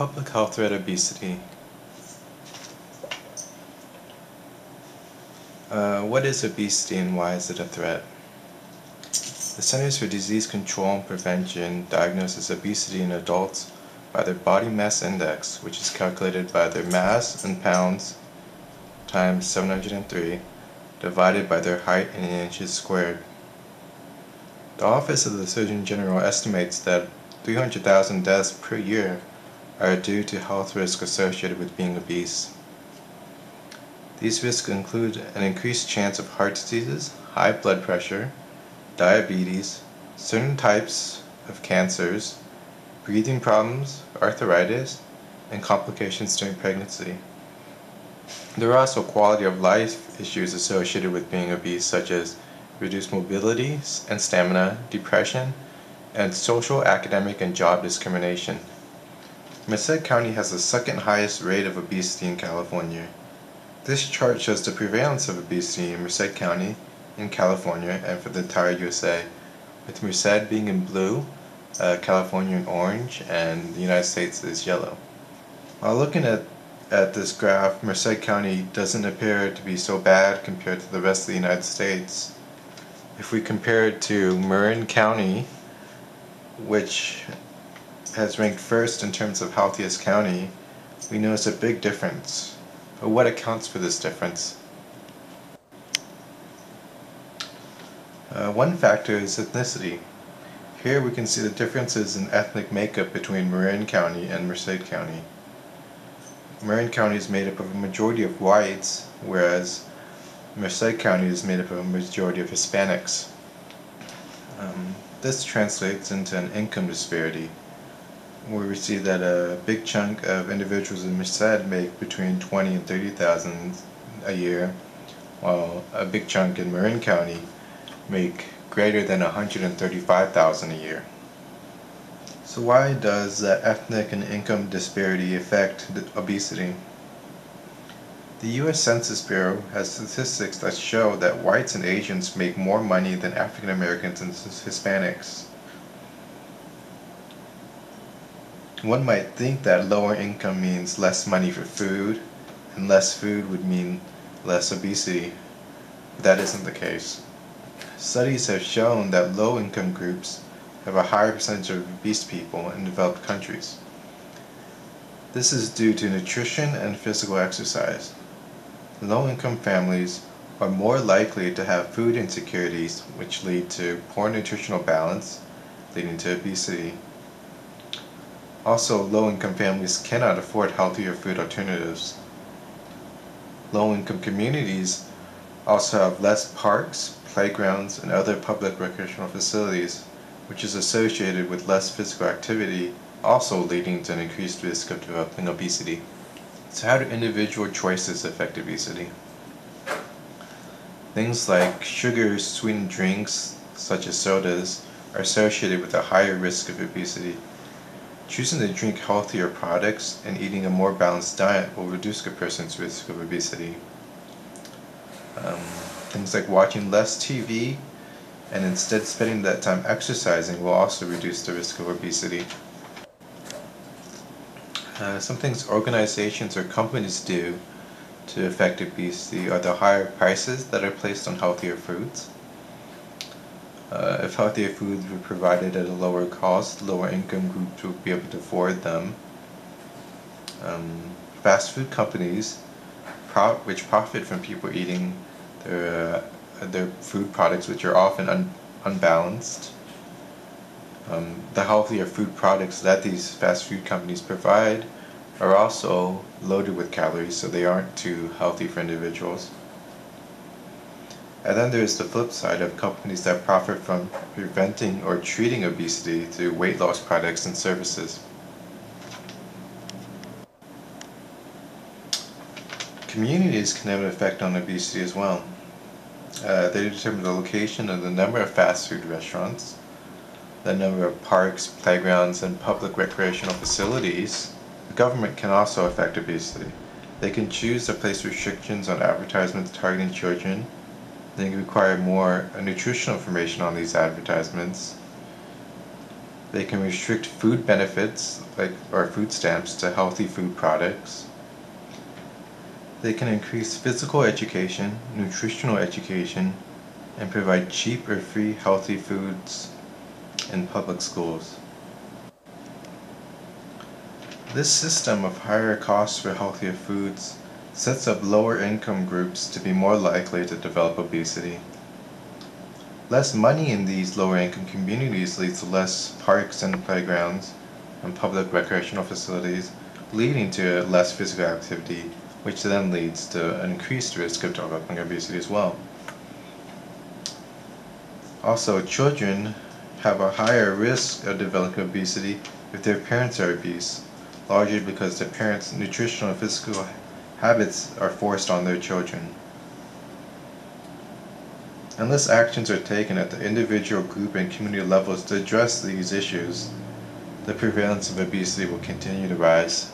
Public health threat obesity. What is obesity and why is it a threat? The Centers for Disease Control and Prevention diagnoses obesity in adults by their body mass index, which is calculated by their mass in pounds times 703 divided by their height in inches squared. The Office of the Surgeon General estimates that 300,000 deaths per year are due to health risks associated with being obese. These risks include an increased chance of heart diseases, high blood pressure, diabetes, certain types of cancers, breathing problems, arthritis, and complications during pregnancy. There are also quality of life issues associated with being obese, such as reduced mobility and stamina, depression, and social, academic, and job discrimination. Merced County has the second highest rate of obesity in California. This chart shows the prevalence of obesity in Merced County, in California, and for the entire USA, with Merced being in blue, California in orange, and the United States is yellow. While looking at this graph, Merced County doesn't appear to be so bad compared to the rest of the United States. If we compare it to Marin County, which has ranked first in terms of healthiest county, we notice a big difference. But what accounts for this difference? One factor is ethnicity. Here we can see the differences in ethnic makeup between Marin County and Merced County. Marin County is made up of a majority of whites, whereas Merced County is made up of a majority of Hispanics. This translates into an income disparity, where we see that a big chunk of individuals in Merced make between $20,000 and $30,000 a year, while a big chunk in Marin County make greater than $135,000 a year. So why does that ethnic and income disparity affect obesity? The U.S. Census Bureau has statistics that show that whites and Asians make more money than African Americans and Hispanics. One might think that lower income means less money for food, and less food would mean less obesity. But that isn't the case. Studies have shown that low-income groups have a higher percentage of obese people in developed countries. This is due to nutrition and physical exercise. Low-income families are more likely to have food insecurities, which lead to poor nutritional balance, leading to obesity. Also, low-income families cannot afford healthier food alternatives. Low-income communities also have less parks, playgrounds, and other public recreational facilities, which is associated with less physical activity, also leading to an increased risk of developing obesity. So how do individual choices affect obesity? Things like sugar-sweetened drinks, such as sodas, are associated with a higher risk of obesity. Choosing to drink healthier products and eating a more balanced diet will reduce a person's risk of obesity. Things like watching less TV and instead spending that time exercising will also reduce the risk of obesity. Some things organizations or companies do to affect obesity are the higher prices that are placed on healthier foods. If healthier foods were provided at a lower cost, lower income groups would be able to afford them. Fast food companies, which profit from people eating their food products, which are often unbalanced. The healthier food products that these fast food companies provide are also loaded with calories, so they aren't too healthy for individuals. And then there's the flip side of companies that profit from preventing or treating obesity through weight loss products and services. Communities can have an effect on obesity as well. They determine the location and the number of fast food restaurants, the number of parks, playgrounds, and public recreational facilities. The government can also affect obesity. They can choose to place restrictions on advertisements targeting children. They can require more nutritional information on these advertisements. They can restrict food benefits, or food stamps, to healthy food products. They can increase physical education, nutritional education, and provide cheap or free healthy foods in public schools. This system of higher costs for healthier foods sets up lower income groups to be more likely to develop obesity. Less money in these lower income communities leads to less parks and playgrounds and public recreational facilities, leading to less physical activity, which then leads to an increased risk of developing obesity as well. Also, children have a higher risk of developing obesity if their parents are obese, largely because their parents' nutritional and physical habits are forced on their children. Unless actions are taken at the individual, group, and community levels to address these issues, the prevalence of obesity will continue to rise.